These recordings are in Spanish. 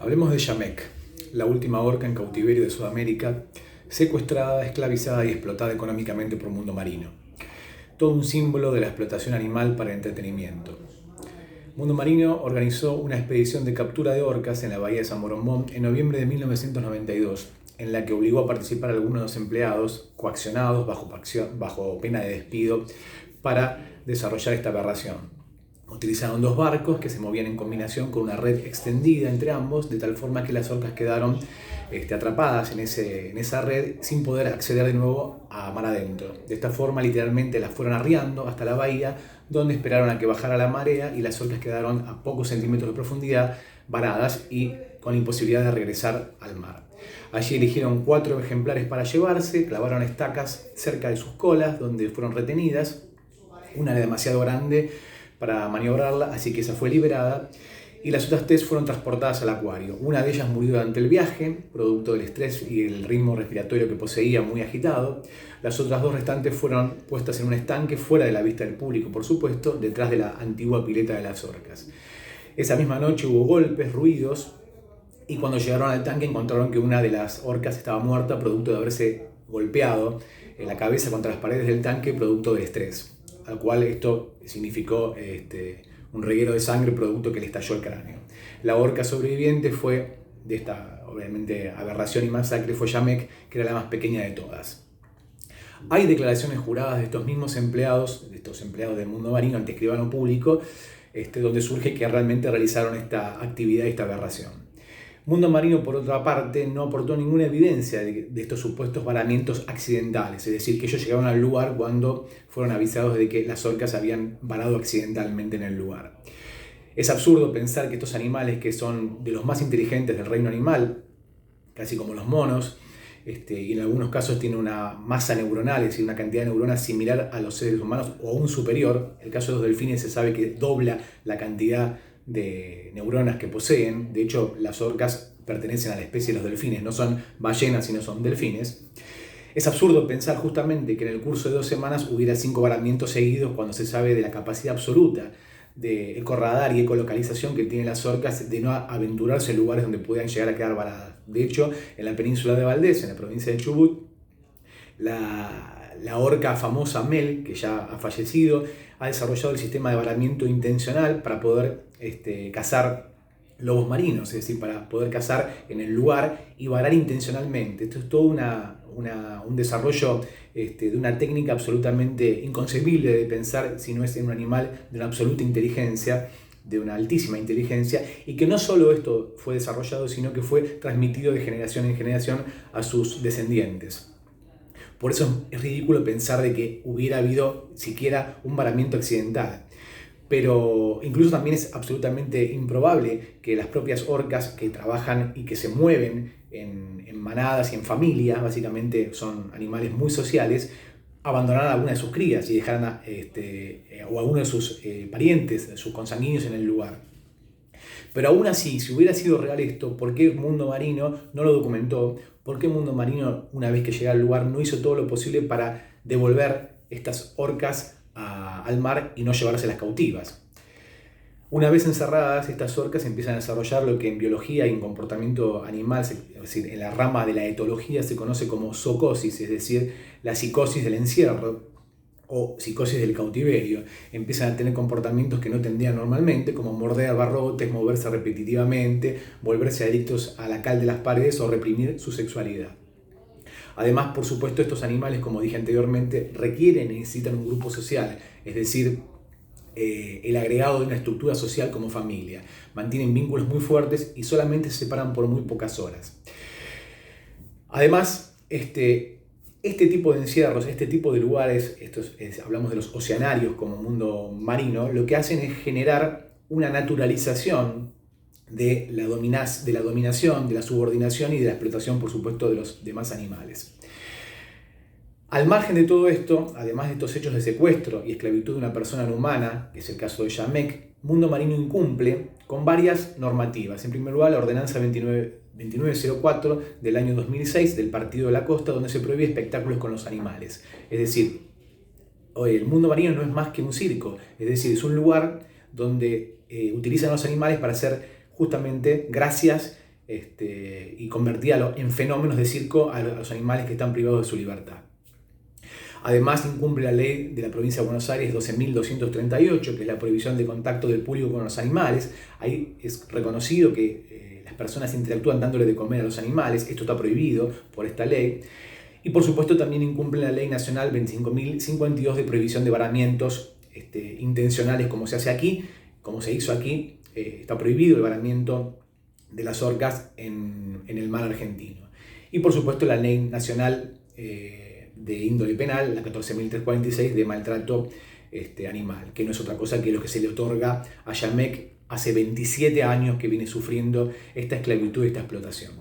Hablemos de Yamek, la última orca en cautiverio de Sudamérica, secuestrada, esclavizada y explotada económicamente por Mundo Marino. Todo un símbolo de la explotación animal para entretenimiento. Mundo Marino organizó una expedición de captura de orcas en la bahía de San Borondón en noviembre de 1992, en la que obligó a participar a algunos de los empleados coaccionados bajo pena de despido para desarrollar esta aberración. Utilizaron dos barcos que se movían en combinación con una red extendida entre ambos, de tal forma que las orcas quedaron atrapadas en esa red sin poder acceder de nuevo a mar adentro. De esta forma, literalmente las fueron arriando hasta la bahía, donde esperaron a que bajara la marea y las orcas quedaron a pocos centímetros de profundidad, varadas y con la imposibilidad de regresar al mar. Allí eligieron 4 ejemplares para llevarse, clavaron estacas cerca de sus colas, donde fueron retenidas. Una era demasiado grande para maniobrarla, así que esa fue liberada, y las otras 3 fueron transportadas al acuario. Una de ellas murió durante el viaje, producto del estrés y el ritmo respiratorio que poseía muy agitado. Las otras 2 restantes fueron puestas en un estanque fuera de la vista del público, por supuesto, detrás de la antigua pileta de las orcas. Esa misma noche hubo golpes, ruidos, y cuando llegaron al tanque encontraron que una de las orcas estaba muerta, producto de haberse golpeado en la cabeza contra las paredes del tanque, producto del estrés, al cual esto significó un reguero de sangre producto que le estalló el cráneo. La orca sobreviviente fue de esta, obviamente, aberración y masacre fue Yamek, que era la más pequeña de todas. Hay declaraciones juradas de estos mismos empleados, de estos empleados del Mundo Marino ante escribano público, donde surge que realmente realizaron esta actividad y esta aberración. Mundo Marino, por otra parte, no aportó ninguna evidencia de estos supuestos varamientos accidentales, es decir, que ellos llegaron al lugar cuando fueron avisados de que las orcas habían varado accidentalmente en el lugar. Es absurdo pensar que estos animales, que son de los más inteligentes del reino animal, casi como los monos, y en algunos casos tienen una masa neuronal, es decir, una cantidad de neuronas similar a los seres humanos o aún superior. En el caso de los delfines se sabe que dobla la cantidad de neuronas que poseen. De hecho, las orcas pertenecen a la especie de los delfines, no son ballenas, sino son delfines. Es absurdo pensar justamente que en el curso de 2 semanas hubiera 5 varamientos seguidos cuando se sabe de la capacidad absoluta de ecorradar y ecolocalización que tienen las orcas de no aventurarse en lugares donde puedan llegar a quedar varadas. De hecho, en la península de Valdés, en la provincia de Chubut, la orca famosa Mel, que ya ha fallecido, ha desarrollado el sistema de varamiento intencional para poder cazar lobos marinos, es decir, para poder cazar en el lugar y varar intencionalmente. Esto es todo un desarrollo de una técnica absolutamente inconcebible de pensar si no es en un animal de una absoluta inteligencia, de una altísima inteligencia, y que no solo esto fue desarrollado, sino que fue transmitido de generación en generación a sus descendientes. Por eso es ridículo pensar de que hubiera habido siquiera un varamiento accidental. Pero incluso también es absolutamente improbable que las propias orcas que trabajan y que se mueven en manadas y en familia, básicamente son animales muy sociales, abandonaran a alguna de sus crías y dejaran o a uno de sus parientes, sus consanguíneos en el lugar. Pero aún así, si hubiera sido real esto, ¿por qué Mundo Marino no lo documentó? ¿Por qué Mundo Marino, una vez que llega al lugar, no hizo todo lo posible para devolver estas orcas al mar y no llevárselas cautivas? Una vez encerradas, estas orcas empiezan a desarrollar lo que en biología y en comportamiento animal, es decir, en la rama de la etología, se conoce como zoocosis, es decir, la psicosis del encierro o psicosis del cautiverio. Empiezan a tener comportamientos que no tendrían normalmente, como morder barrotes, moverse repetitivamente, volverse adictos a la cal de las paredes o reprimir su sexualidad. Además, por supuesto, estos animales, como dije anteriormente, requieren y necesitan un grupo social, es decir, el agregado de una estructura social como familia. Mantienen vínculos muy fuertes y solamente se separan por muy pocas horas. Además, este tipo de encierros, este tipo de lugares, hablamos de los oceanarios como mundo marino, lo que hacen es generar una naturalización de la dominación, de la subordinación y de la explotación, por supuesto, de los demás animales. Al margen de todo esto, además de estos hechos de secuestro y esclavitud de una persona no humana, que es el caso de Yamek, Mundo Marino incumple con varias normativas. En primer lugar, la ordenanza 2904 del año 2006 del Partido de la Costa, donde se prohíbe espectáculos con los animales. Es decir, el mundo marino no es más que un circo, es decir, es un lugar donde utilizan los animales para hacer justamente gracias y convertía en fenómenos de circo a los animales que están privados de su libertad. Además, incumple la ley de la provincia de Buenos Aires 12.238, que es la prohibición de contacto del público con los animales. Ahí es reconocido que las personas interactúan dándole de comer a los animales. Esto está prohibido por esta ley. Y por supuesto también incumple la ley nacional 25.052 de prohibición de varamientos intencionales, como se hace aquí, como se hizo aquí. Está prohibido el varamiento de las orcas en el mar argentino. Y por supuesto la ley nacional de índole penal, la 14.346 de maltrato animal, que no es otra cosa que lo que se le otorga a Yamec hace 27 años que viene sufriendo esta esclavitud y esta explotación.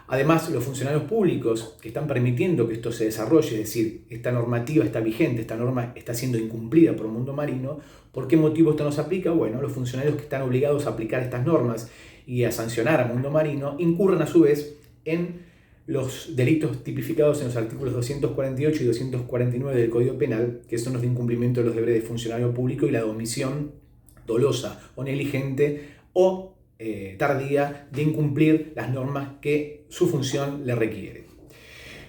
Además, los funcionarios públicos que están permitiendo que esto se desarrolle, es decir, esta normativa está vigente, esta norma está siendo incumplida por Mundo Marino. ¿Por qué motivo esto no se aplica? Bueno, los funcionarios que están obligados a aplicar estas normas y a sancionar a Mundo Marino incurren a su vez en los delitos tipificados en los artículos 248 y 249 del Código Penal, que son los de incumplimiento de los deberes de funcionario público y la de omisión dolosa o negligente o tardía de incumplir las normas que su función le requiere.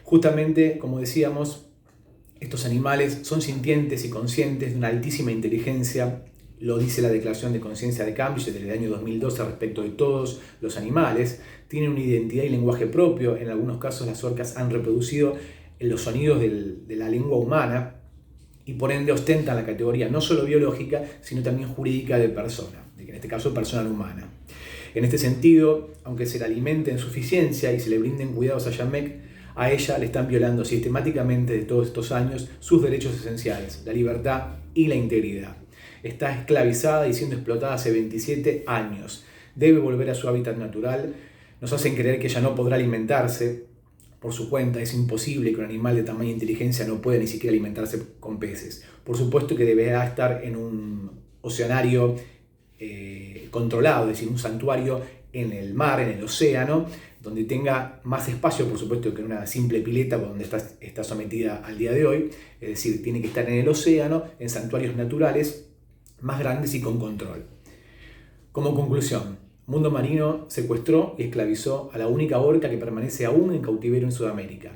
Justamente, como decíamos, estos animales son sintientes y conscientes de una altísima inteligencia. Lo dice la Declaración de Conciencia de Cambridge del año 2012 respecto de todos los animales. Tienen una identidad y lenguaje propio. En algunos casos las orcas han reproducido los sonidos de la lengua humana y por ende ostentan la categoría no solo biológica, sino también jurídica de persona, en este caso personal humana. En este sentido, aunque se la alimente en suficiencia y se le brinden cuidados a Yamec, a ella le están violando sistemáticamente de todos estos años sus derechos esenciales, la libertad y la integridad. Está esclavizada y siendo explotada hace 27 años. Debe volver a su hábitat natural. Nos hacen creer que ella no podrá alimentarse por su cuenta. Es imposible que un animal de tamaña inteligencia no pueda ni siquiera alimentarse con peces. Por supuesto que deberá estar en un oceanario controlado, es decir, un santuario en el mar, en el océano, donde tenga más espacio, por supuesto, que en una simple pileta donde está sometida al día de hoy. Es decir, tiene que estar en el océano, en santuarios naturales más grandes y con control. Como conclusión, Mundo Marino secuestró y esclavizó a la única orca que permanece aún en cautiverio en Sudamérica.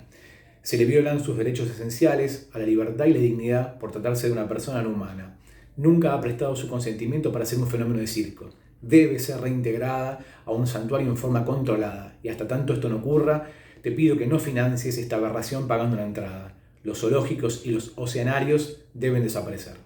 Se le violan sus derechos esenciales a la libertad y la dignidad por tratarse de una persona no humana. Nunca ha prestado su consentimiento para ser un fenómeno de circo. Debe ser reintegrada a un santuario en forma controlada. Y hasta tanto esto no ocurra, te pido que no financies esta aberración pagando una entrada. Los zoológicos y los oceanarios deben desaparecer.